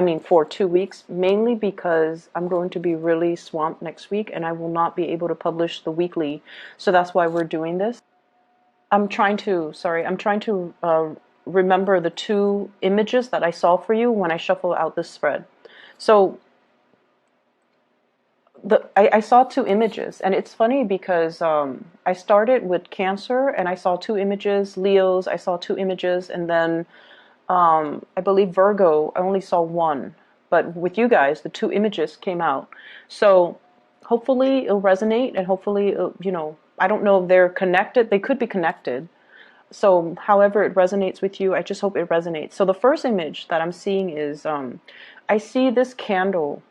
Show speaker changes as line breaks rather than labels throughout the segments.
I mean, for 2 weeks, mainly because I'm going to be really swamped next week and I will not be able to publish the weekly. So that's why we're doing this. I'm trying to remember the two images that I saw for you when I shuffle out this spread. So I saw two images, and it's funny because I started with Cancer and I saw two images, Leos, I saw two images, and then I believe Virgo, I only saw one. But with you guys, the two images came out. So hopefully it'll resonate, and hopefully, I don't know if they're connected. They could be connected. So however it resonates with you, I just hope it resonates. So the first image that I'm seeing is I see this candle.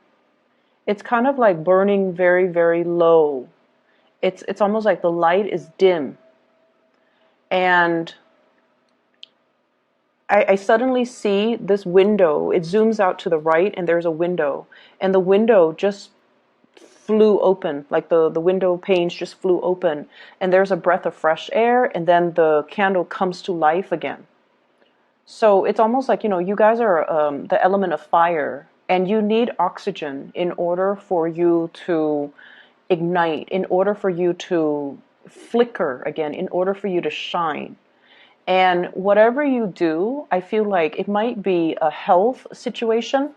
It's kind of like burning very, very low. It's almost like the light is dim. And I suddenly see this window. It zooms out to the right and there's a window. And the window just flew open, like the window panes just flew open. And there's a breath of fresh air, and then the candle comes to life again. So it's almost like, you guys are the element of fire, and you need oxygen in order for you to ignite, in order for you to flicker again, in order for you to shine. And whatever you do, I feel like it might be a health situation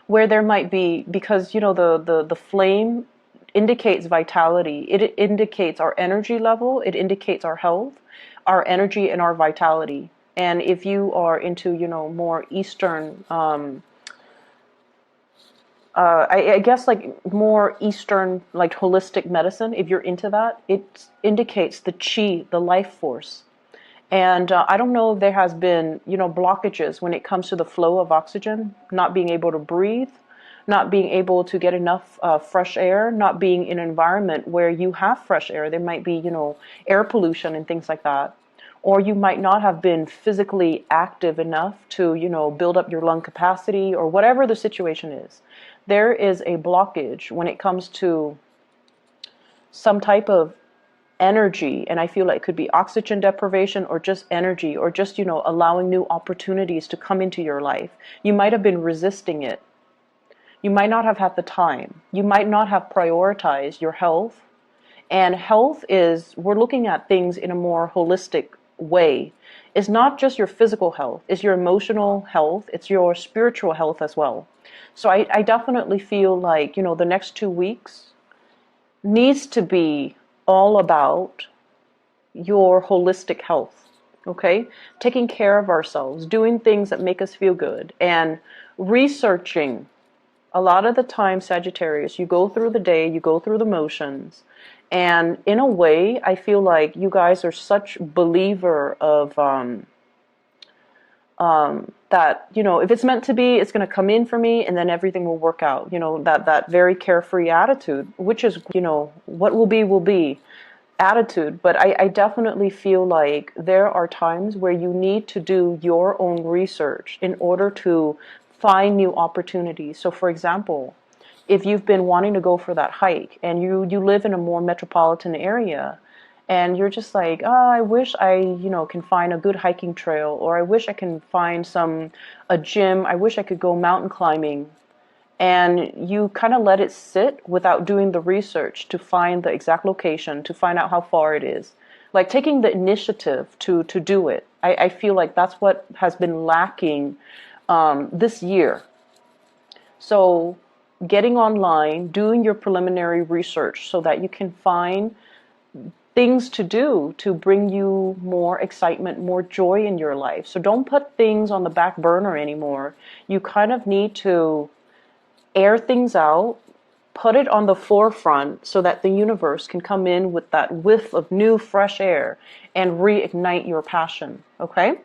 where there might be, because, the flame indicates vitality. It indicates our energy level. It indicates our health, our energy, and our vitality. And if you are into, more Eastern, I guess like more Eastern, like holistic medicine, if you're into that, it indicates the chi, the life force. And I don't know if there has been, blockages when it comes to the flow of oxygen, not being able to breathe, not being able to get enough fresh air, not being in an environment where you have fresh air. There might be, air pollution and things like that. Or you might not have been physically active enough to, build up your lung capacity, or whatever the situation is. There is a blockage when it comes to some type of energy, and I feel like it could be oxygen deprivation or just energy, or just, allowing new opportunities to come into your life. You might have been resisting it. You might not have had the time. You might not have prioritized your health. And health is, we're looking at things in a more holistic way. It's not just your physical health, it's your emotional health, it's your spiritual health as well. So I definitely feel like, the next 2 weeks needs to be all about your holistic health, okay? Taking care of ourselves, doing things that make us feel good, and researching. A lot of the time, Sagittarius, you go through the day, you go through the motions, and in a way, I feel like you guys are such believer of that, if it's meant to be, it's going to come in for me, and then everything will work out. That very carefree attitude, which is, what will be attitude. But I definitely feel like there are times where you need to do your own research in order to find new opportunities. So for example, if you've been wanting to go for that hike and you live in a more metropolitan area, and you're just like, oh, I wish I, can find a good hiking trail, or I wish I can find a gym, I wish I could go mountain climbing. And you kind of let it sit without doing the research to find the exact location, to find out how far it is. Like taking the initiative to do it. I feel like that's what has been lacking this year. So getting online, doing your preliminary research so that you can find things to do to bring you more excitement, more joy in your life. So don't put things on the back burner anymore. You kind of need to air things out, put it on the forefront so that the universe can come in with that whiff of new fresh air and reignite your passion, okay?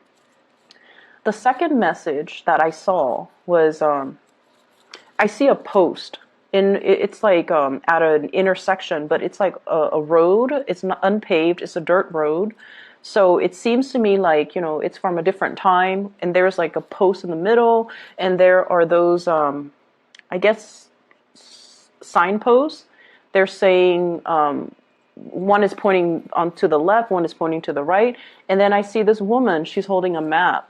The second message that I saw was, I see a post. It's like at an intersection, but it's like a road. It's not unpaved. It's a dirt road. So it seems to me like, it's from a different time. And there's like a post in the middle. And there are those, I guess, signposts. They're saying one is pointing on to the left, one is pointing to the right. And then I see this woman. She's holding a map.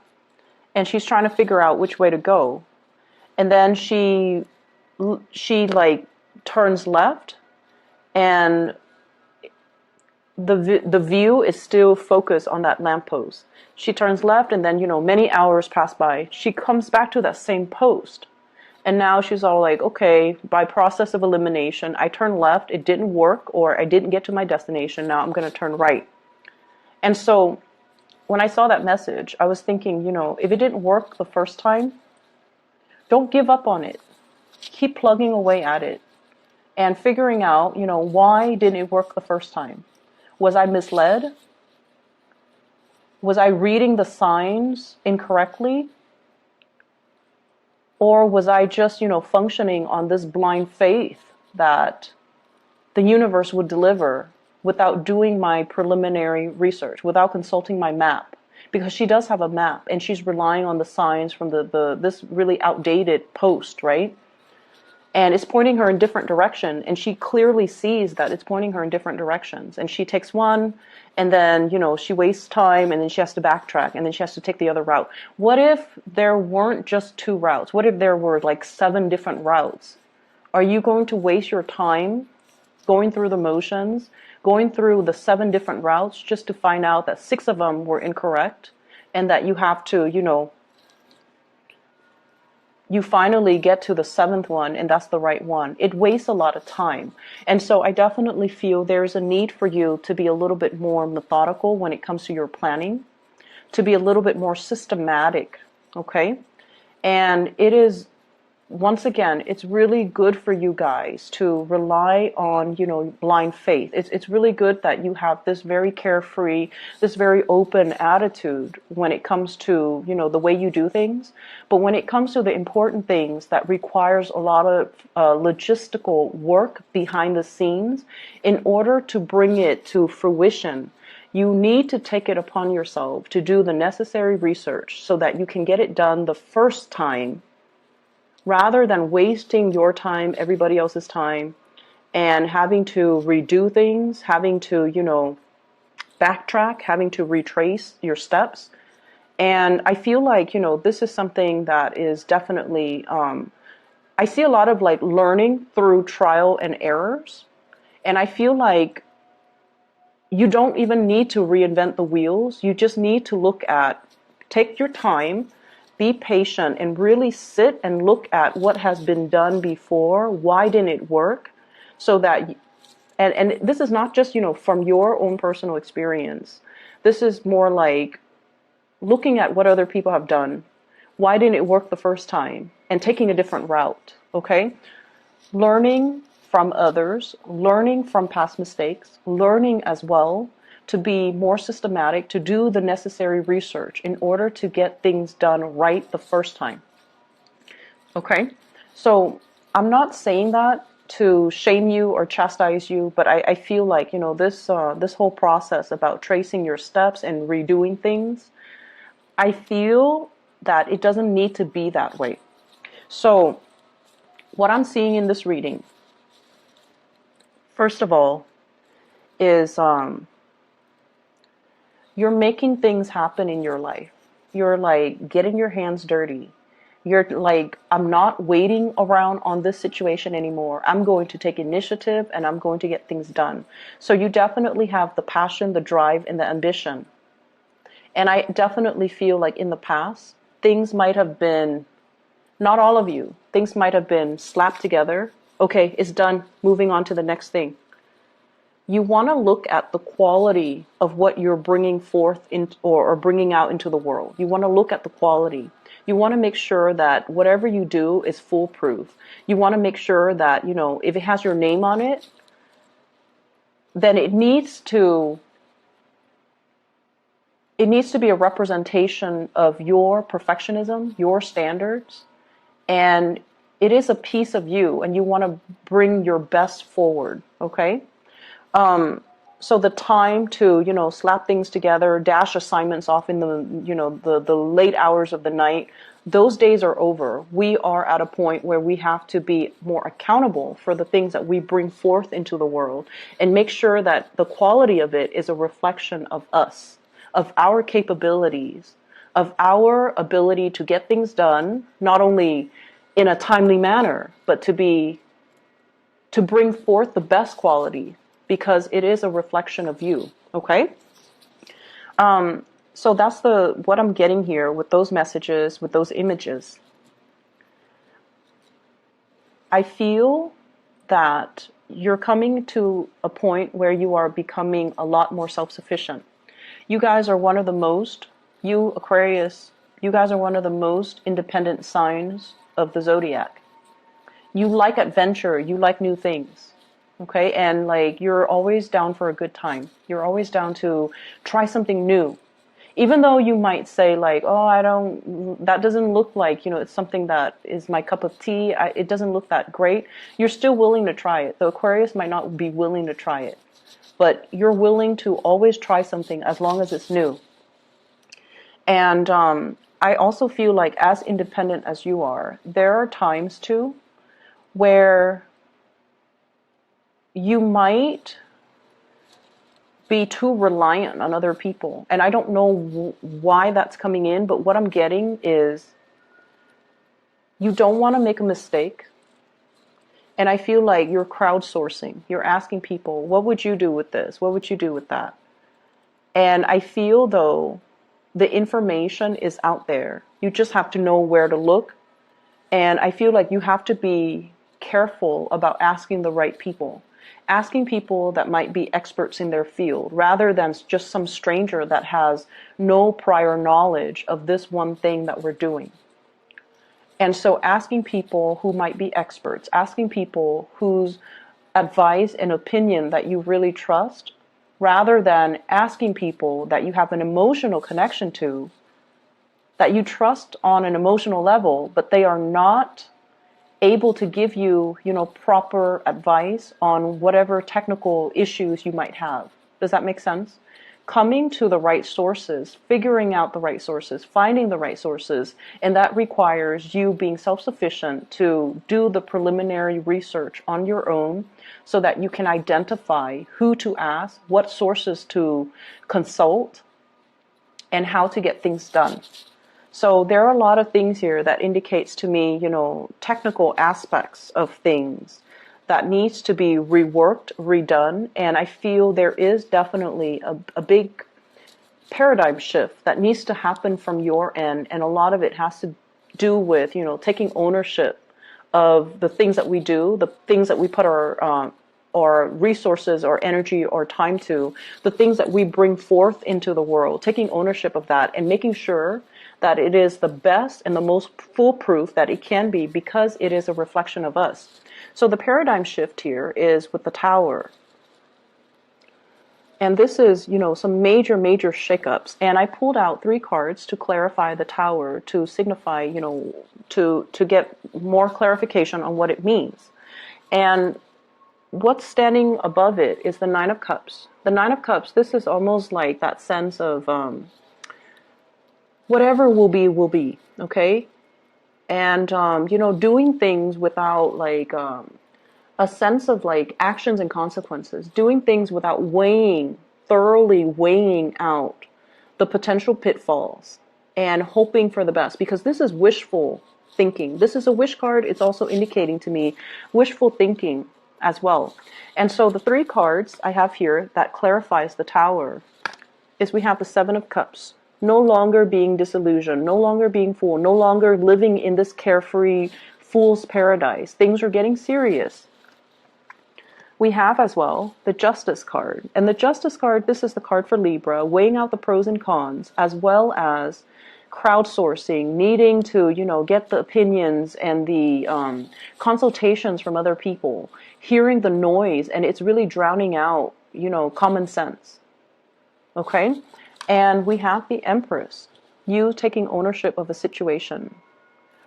And she's trying to figure out which way to go. And then she like turns left, and the view is still focused on that lamppost. She turns left, and then, many hours pass by. She comes back to that same post. And now she's all like, okay, by process of elimination, I turned left, it didn't work, or I didn't get to my destination, now I'm going to turn right. And so when I saw that message, I was thinking, if it didn't work the first time, don't give up on it. Keep plugging away at it and figuring out, why didn't it work the first time? Was I misled? Was I reading the signs incorrectly? Or was I just, functioning on this blind faith that the universe would deliver without doing my preliminary research, without consulting my map? Because she does have a map, and she's relying on the signs from this really outdated post, right? And it's pointing her in different direction, and she clearly sees that it's pointing her in different directions. And she takes one, and then, she wastes time, and then she has to backtrack, and then she has to take the other route. What if there weren't just 2 routes? What if there were like 7 different routes? Are you going to waste your time going through the motions, going through the 7 different routes just to find out that 6 of them were incorrect, and that you have to, you finally get to the 7th one, and that's the right one? It wastes a lot of time. And so I definitely feel there's a need for you to be a little bit more methodical when it comes to your planning, to be a little bit more systematic, okay? And it is, once again, it's really good for you guys to rely on, blind faith. It's really good that you have this very carefree, this very open attitude when it comes to, the way you do things. But when it comes to the important things that requires a lot of logistical work behind the scenes, in order to bring it to fruition, you need to take it upon yourself to do the necessary research so that you can get it done the first time, rather than wasting your time, everybody else's time, and having to redo things, having to, backtrack, having to retrace your steps. And I feel like, this is something that is definitely, I see a lot of like learning through trial and errors. And I feel like you don't even need to reinvent the wheels. You just need to take your time, be patient, and really sit and look at what has been done before. Why didn't it work? So that, and this is not just, from your own personal experience. This is more like looking at what other people have done. Why didn't it work the first time? And taking a different route, okay? Learning from others, learning from past mistakes, learning as well to be more systematic, to do the necessary research in order to get things done right the first time. Okay? So I'm not saying that to shame you or chastise you, but I feel like, this whole process about tracing your steps and redoing things, I feel that it doesn't need to be that way. So what I'm seeing in this reading, first of all, is you're making things happen in your life. You're like getting your hands dirty. You're like, I'm not waiting around on this situation anymore. I'm going to take initiative, and I'm going to get things done. So you definitely have the passion, the drive, and the ambition. And I definitely feel like in the past, things might have been, not all of you, things might have been slapped together. Okay, it's done. Moving on to the next thing. You want to look at the quality of what you're bringing forth or bringing out into the world. You want to look at the quality. You want to make sure that whatever you do is foolproof. You want to make sure that, if it has your name on it, then it needs to be a representation of your perfectionism, your standards, and it is a piece of you, and you want to bring your best forward, okay? So the time to, slap things together, dash assignments off in the late hours of the night, those days are over. We are at a point where we have to be more accountable for the things that we bring forth into the world, and make sure that the quality of it is a reflection of us, of our capabilities, of our ability to get things done, not only in a timely manner, but to bring forth the best quality, because it is a reflection of you. Okay? So that's what I'm getting here with those messages, with those images. I feel that you're coming to a point where you are becoming a lot more self-sufficient. You guys are one of the most, you Aquarius, you guys are one of the most independent signs of the zodiac. You like adventure, you like new things. Okay? And like, you're always down for a good time. You're always down to try something new. Even though you might say like, oh, that doesn't look like, it's something that is my cup of tea. It doesn't look that great. You're still willing to try it. The Aquarius might not be willing to try it, but you're willing to always try something as long as it's new. And I also feel like, as independent as you are, there are times too where you might be too reliant on other people. And I don't know why that's coming in, but what I'm getting is you don't want to make a mistake. And I feel like you're crowdsourcing. You're asking people, what would you do with this? What would you do with that? And I feel, though, the information is out there. You just have to know where to look. And I feel like you have to be careful about asking the right people. Asking people that might be experts in their field, rather than just some stranger that has no prior knowledge of this one thing that we're doing. And so asking people who might be experts, asking people whose advice and opinion that you really trust, rather than asking people that you have an emotional connection to, that you trust on an emotional level, but they are not able to give you, proper advice on whatever technical issues you might have. Does that make sense? Coming to the right sources, figuring out the right sources, finding the right sources, and that requires you being self-sufficient to do the preliminary research on your own so that you can identify who to ask, what sources to consult, and how to get things done. So there are a lot of things here that indicates to me, technical aspects of things that needs to be reworked, redone. And I feel there is definitely a big paradigm shift that needs to happen from your end. And a lot of it has to do with, taking ownership of the things that we do, the things that we put our resources or energy or time to, the things that we bring forth into the world, taking ownership of that and making sure that it is the best and the most foolproof that it can be, because it is a reflection of us. So the paradigm shift here is with the Tower. And this is, some major, major shakeups. And I pulled out 3 cards to clarify the Tower, to signify, to get more clarification on what it means. And what's standing above it is the 9 of Cups. The 9 of Cups, this is almost like that sense of whatever will be, okay? And, doing things without like a sense of like actions and consequences, doing things without thoroughly weighing out the potential pitfalls and hoping for the best, because this is wishful thinking. This is a wish card. It's also indicating to me wishful thinking as well. And so the 3 cards I have here that clarifies the Tower is we have the 7 of Cups. No longer being disillusioned, no longer being fooled, no longer living in this carefree fool's paradise. Things are getting serious. We have as well the Justice card. And the Justice card, this is the card for Libra, weighing out the pros and cons, as well as crowdsourcing, needing to, get the opinions and the consultations from other people, hearing the noise, and it's really drowning out, common sense. Okay? And we have the Empress, you taking ownership of a situation,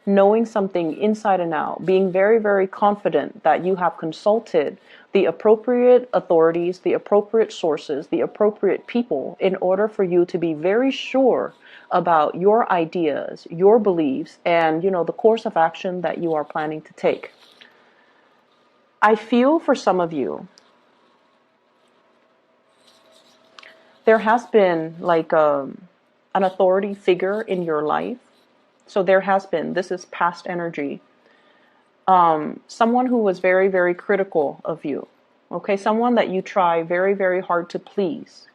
knowing something inside and out, being very, very confident that you have consulted the appropriate authorities, the appropriate sources, the appropriate people in order for you to be very sure about your ideas, your beliefs, and, the course of action that you are planning to take. I feel for some of you, there has been like an authority figure in your life. So there has been, this is past energy. someone who was very, very critical of you. Okay, someone that you try very, very hard to please.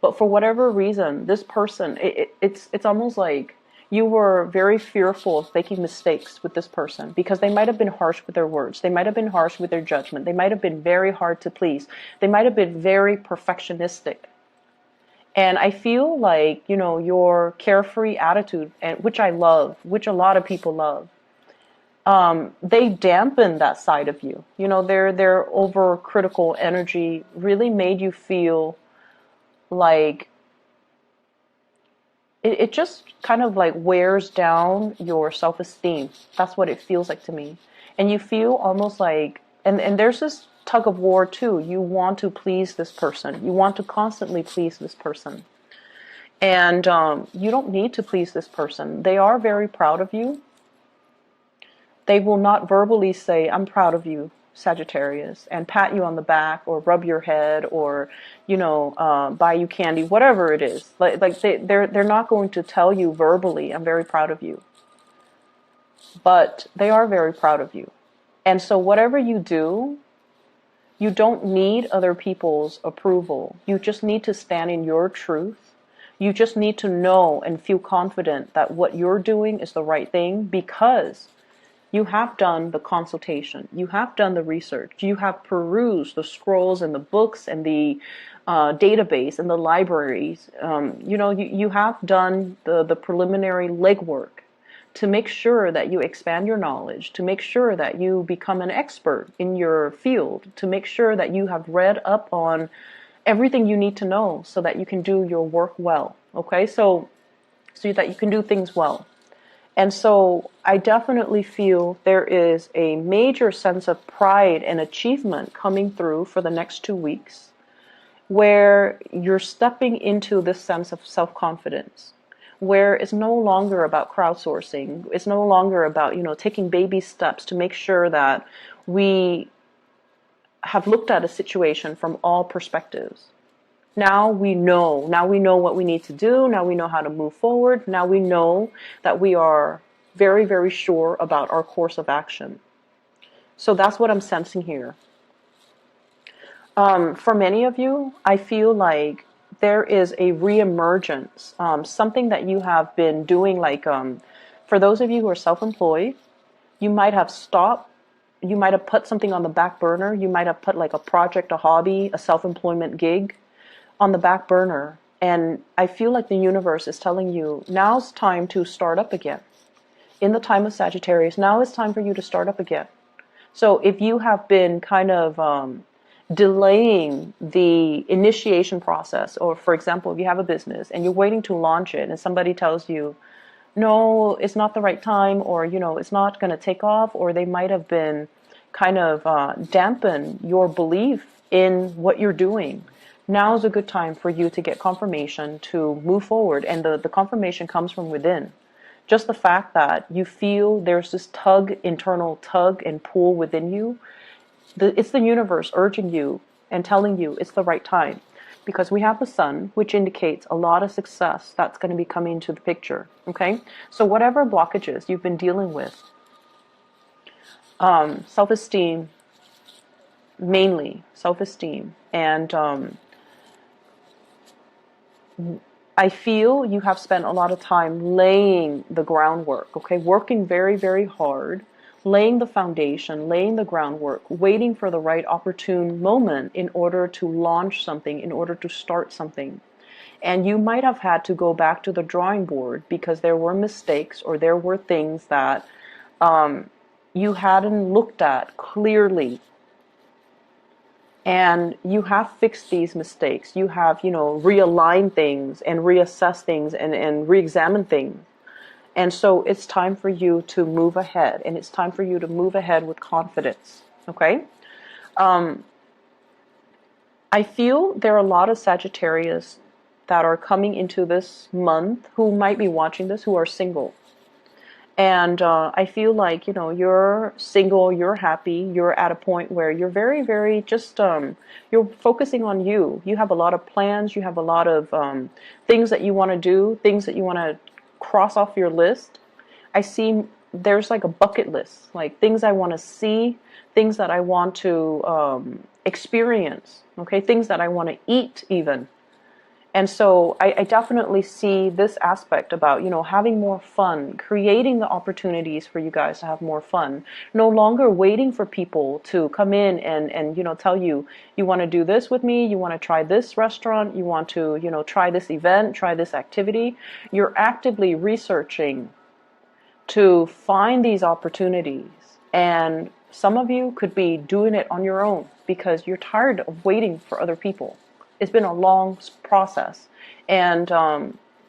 But for whatever reason, this person, it's almost like you were very fearful of making mistakes with this person because they might have been harsh with their words. They might have been harsh with their judgment. They might have been very hard to please. They might have been very perfectionistic. And I feel like, your carefree attitude, and which I love, which a lot of people love, they dampen that side of you. Their overcritical energy really made you feel like it just kind of like wears down your self-esteem. That's what it feels like to me. And you feel almost like, and there's this tug of war too. You want to please this person. You want to constantly please this person. And you don't need to please this person. They are very proud of you. They will not verbally say, I'm proud of you, Sagittarius, and pat you on the back or rub your head or, buy you candy, whatever it is. Like they're not going to tell you verbally, I'm very proud of you. But they are very proud of you. And so whatever you do, you don't need other people's approval. You just need to stand in your truth. You just need to know and feel confident that what you're doing is the right thing because you have done the consultation. You have done the research. You have perused the scrolls and the books and the database and the libraries. You have done the preliminary legwork to make sure that you expand your knowledge, to make sure that you become an expert in your field, to make sure that you have read up on everything you need to know so that you can do your work well. Okay, so that you can do things well. And so I definitely feel there is a major sense of pride and achievement coming through for the next 2 weeks where you're stepping into this sense of self-confidence, where it's no longer about crowdsourcing. It's no longer about, taking baby steps to make sure that we have looked at a situation from all perspectives. Now we know what we need to do. Now we know how to move forward. Now we know that we are very, very sure about our course of action. So that's what I'm sensing here. For many of you, I feel like there is a reemergence, something that you have been doing, like for those of you who are self-employed, you might have stopped. You might have put something on the back burner. You might have put like a project, a hobby, a self-employment gig on the back burner. And I feel like the universe is telling you, now's time to start up again. In the time of Sagittarius, now is time for you to start up again. So if you have been kind of delaying the initiation process, or for example, if you have a business and you're waiting to launch it and somebody tells you, no, it's not the right time, or, it's not going to take off, or they might have been kind of dampen your belief in what you're doing. Now is a good time for you to get confirmation to move forward, and the confirmation comes from within. Just the fact that you feel there's this internal tug and pull within you, it's the universe urging you and telling you it's the right time. Because we have the sun, which indicates a lot of success that's going to be coming into the picture. Okay? So whatever blockages you've been dealing with, self-esteem, mainly self-esteem, and I feel you have spent a lot of time laying the groundwork, okay? Working very, very hard, laying the foundation, laying the groundwork, waiting for the right opportune moment in order to launch something, in order to start something. And you might have had to go back to the drawing board because there were mistakes or there were things that you hadn't looked at clearly. And you have fixed these mistakes. You have, realigned things and reassessed things and re-examined things. And so it's time for you to move ahead. And it's time for you to move ahead with confidence. Okay? I feel there are a lot of Sagittarius that are coming into this month who might be watching this who are single. And I feel like, you're single, you're happy, you're at a point where you're very, very just, you're focusing on you. You have a lot of plans, you have a lot of things that you want to do, things that you want to cross off your list. I see there's like a bucket list, like things I want to see, things that I want to experience, okay, things that I want to eat even. And so I definitely see this aspect about, having more fun, creating the opportunities for you guys to have more fun, no longer waiting for people to come in and tell you, you want to do this with me, you want to try this restaurant, you want to, try this event, try this activity. You're actively researching to find these opportunities. And some of you could be doing it on your own because you're tired of waiting for other people. It's been a long process, and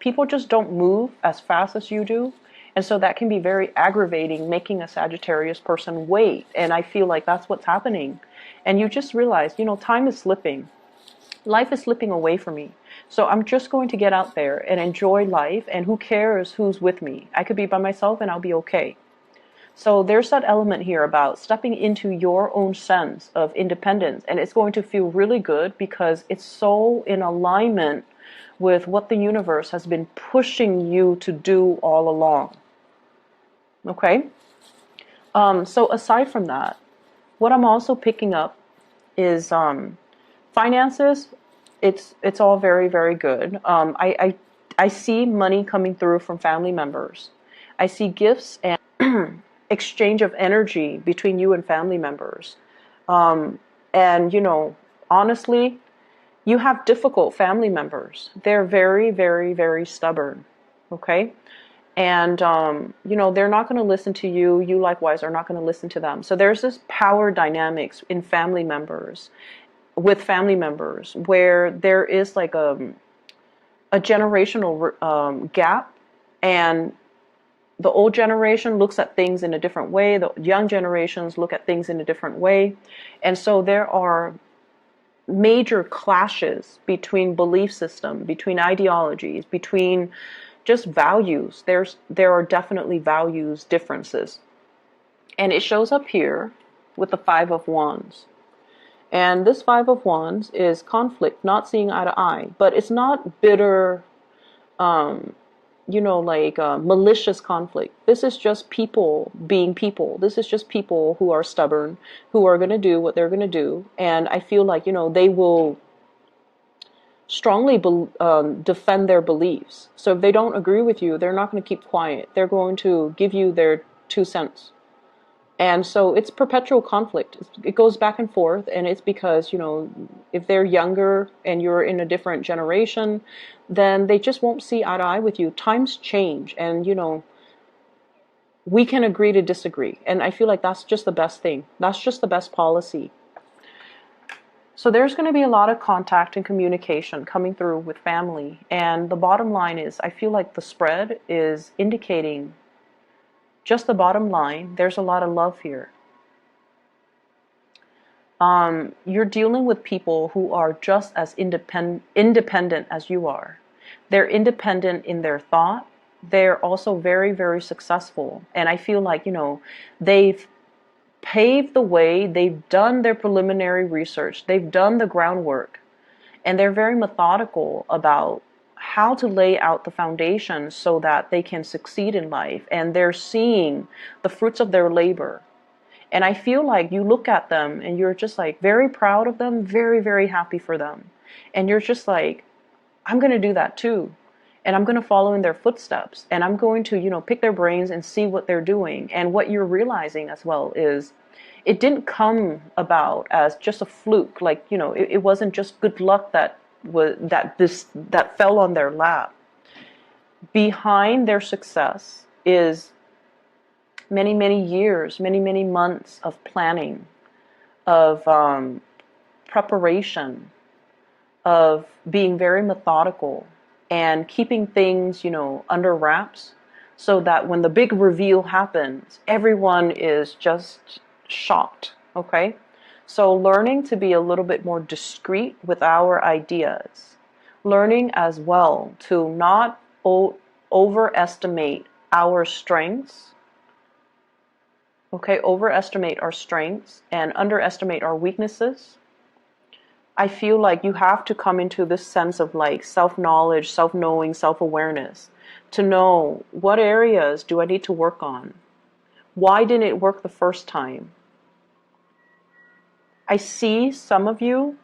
people just don't move as fast as you do, and so that can be very aggravating, making a Sagittarius person wait. And I feel like that's what's happening, and you just realize, time is slipping, life is slipping away from me, so I'm just going to get out there and enjoy life, and who cares who's with me? I could be by myself and I'll be okay. So there's that element here about stepping into your own sense of independence. And it's going to feel really good because it's so in alignment with what the universe has been pushing you to do all along. Okay? So aside from that, what I'm also picking up is finances. It's all very, very good. I see money coming through from family members. I see gifts and exchange of energy between you and family members. And honestly, you have difficult family members. They're very, very, very stubborn. Okay? And, they're not going to listen to you. You likewise are not going to listen to them. So there's this power dynamics in family members, with family members, where there is like a generational gap, and the old generation looks at things in a different way. The young generations look at things in a different way. And so there are major clashes between belief system, between ideologies, between just values. There are definitely values differences. And it shows up here with the Five of Wands. And this Five of Wands is conflict, not seeing eye to eye. But it's not bitter, malicious conflict. This is just people being people. This is just people who are stubborn, who are going to do what they're going to do. And I feel like, they will strongly defend their beliefs. So if they don't agree with you, they're not going to keep quiet. They're going to give you their 2 cents. And so it's perpetual conflict. It goes back and forth, and it's because, if they're younger and you're in a different generation, then they just won't see eye to eye with you. Times change, and, we can agree to disagree. And I feel like that's just the best thing. That's just the best policy. So there's going to be a lot of contact and communication coming through with family. And the bottom line is, I feel like the spread is indicating just the bottom line. There's a lot of love here. You're dealing with people who are just as independent as you are. They're independent in their thought. They're also very, very successful. And I feel like, they've paved the way. They've done their preliminary research. They've done the groundwork. And they're very methodical about how to lay out the foundation so that they can succeed in life. And they're seeing the fruits of their labor. And I feel like you look at them and you're just like very proud of them, very, very happy for them. And you're just like, I'm going to do that too. And I'm going to follow in their footsteps. And I'm going to, pick their brains and see what they're doing. And what you're realizing as well is it didn't come about as just a fluke. Like, it wasn't just good luck that fell on their lap. Behind their success is many, many years, many, many months of planning, of preparation, of being very methodical and keeping things, under wraps, so that when the big reveal happens, everyone is just shocked. Okay? So learning to be a little bit more discreet with our ideas. Learning as well to not overestimate our strengths. Okay, overestimate our strengths and underestimate our weaknesses. I feel like you have to come into this sense of like self-knowledge, self-knowing, self-awareness to know what areas do I need to work on. Why didn't it work the first time? I see some of you,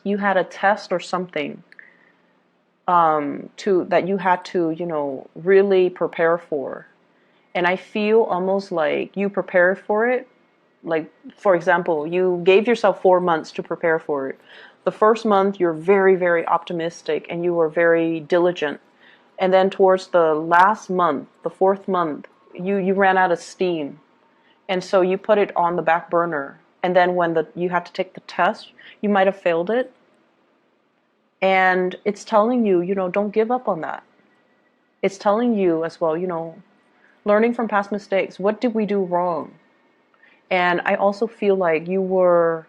you had a test or something that you had to, really prepare for. And I feel almost like you prepared for it. Like, for example, you gave yourself 4 months to prepare for it. The first month, you're very, very optimistic and you were very diligent. And then towards the last month, the fourth month, you ran out of steam. And so you put it on the back burner. And then when you had to take the test, you might have failed it. And it's telling you, don't give up on that. It's telling you as well, learning from past mistakes. What did we do wrong? And I also feel like you were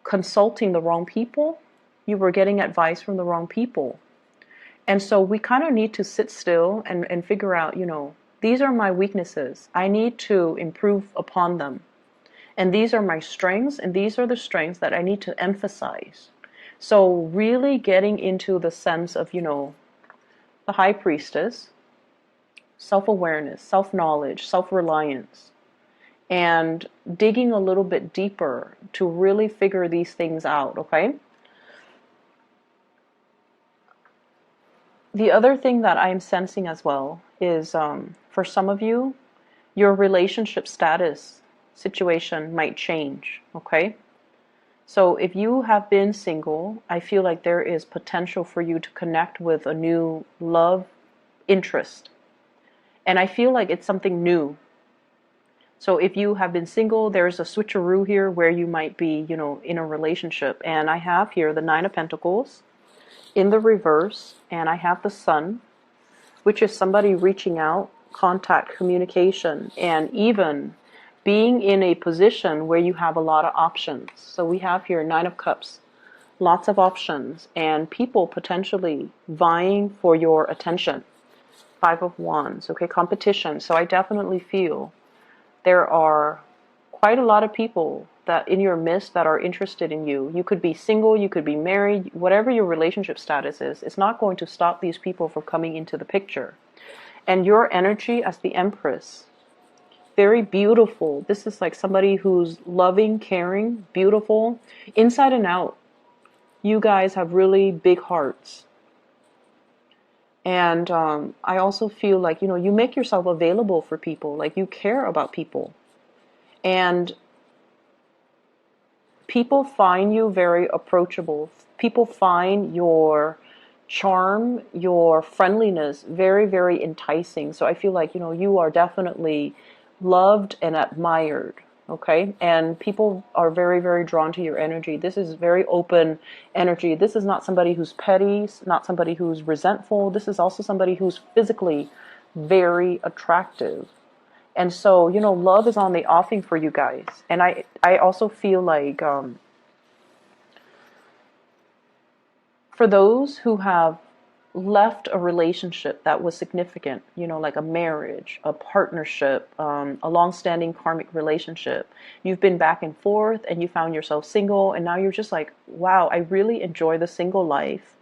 consulting the wrong people. You were getting advice from the wrong people. And so we kind of need to sit still and figure out, these are my weaknesses. I need to improve upon them. And these are my strengths, and these are the strengths that I need to emphasize. So really getting into the sense of, the high priestess, self-awareness, self-knowledge, self-reliance, and digging a little bit deeper to really figure these things out, okay? The other thing that I'm sensing as well is for some of you, your relationship status situation might change, okay? So if you have been single, I feel like there is potential for you to connect with a new love interest. And I feel like it's something new. So if you have been single, there's a switcheroo here where you might be, in a relationship. And I have here the Nine of Pentacles in the reverse, and I have the Sun, which is somebody reaching out, contact, communication, and even being in a position where you have a lot of options. So we have here Nine of Cups, lots of options, and people potentially vying for your attention. Five of Wands, okay, competition. So I definitely feel there are quite a lot of people that in your midst that are interested in you. You could be single, you could be married, whatever your relationship status is, it's not going to stop these people from coming into the picture. And your energy as the Empress, very beautiful. This is like somebody who's loving, caring, beautiful, inside and out. You guys have really big hearts. And I also feel like, you make yourself available for people, like you care about people. And people find you very approachable. People find your charm, your friendliness very, very enticing. So I feel like, you are definitely loved and admired. Okay, and people are very, very drawn to your energy. This is very open energy. This is not somebody who's petty, not somebody who's resentful. This is also somebody who's physically very attractive. And so, love is on the offing for you guys. And I also feel like for those who have left a relationship that was significant, like a marriage, a partnership, a long-standing karmic relationship. You've been back and forth and you found yourself single, and now you're just like, wow, I really enjoy the single life.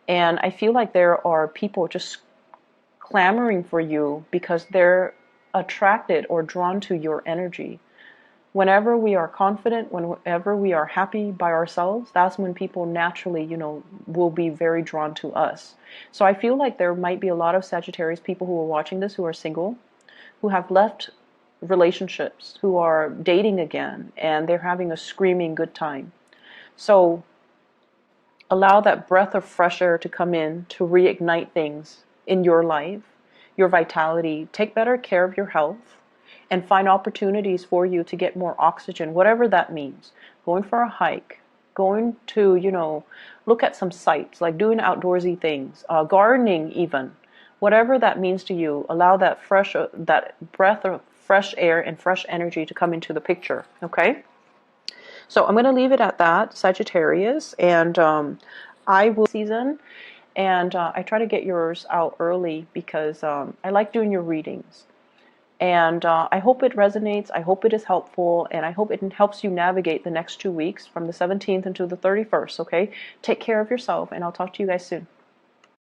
And I feel like there are people just clamoring for you because they're attracted or drawn to your energy. Whenever we are confident, whenever we are happy by ourselves, that's when people naturally, will be very drawn to us. So I feel like there might be a lot of Sagittarius people who are watching this who are single, who have left relationships, who are dating again, and they're having a screaming good time. So allow that breath of fresh air to come in to reignite things in your life, your vitality. Take better care of your health. And find opportunities for you to get more oxygen, whatever that means. Going for a hike, going to, look at some sights, like doing outdoorsy things, gardening even. Whatever that means to you, allow that breath of fresh air and fresh energy to come into the picture, okay? So I'm going to leave it at that, Sagittarius, and I will season, and I try to get yours out early because I like doing your readings. And I hope it resonates, I hope it is helpful, and I hope it helps you navigate the next 2 weeks from the 17th until the 31st, okay? Take care of yourself, and I'll talk to you guys soon.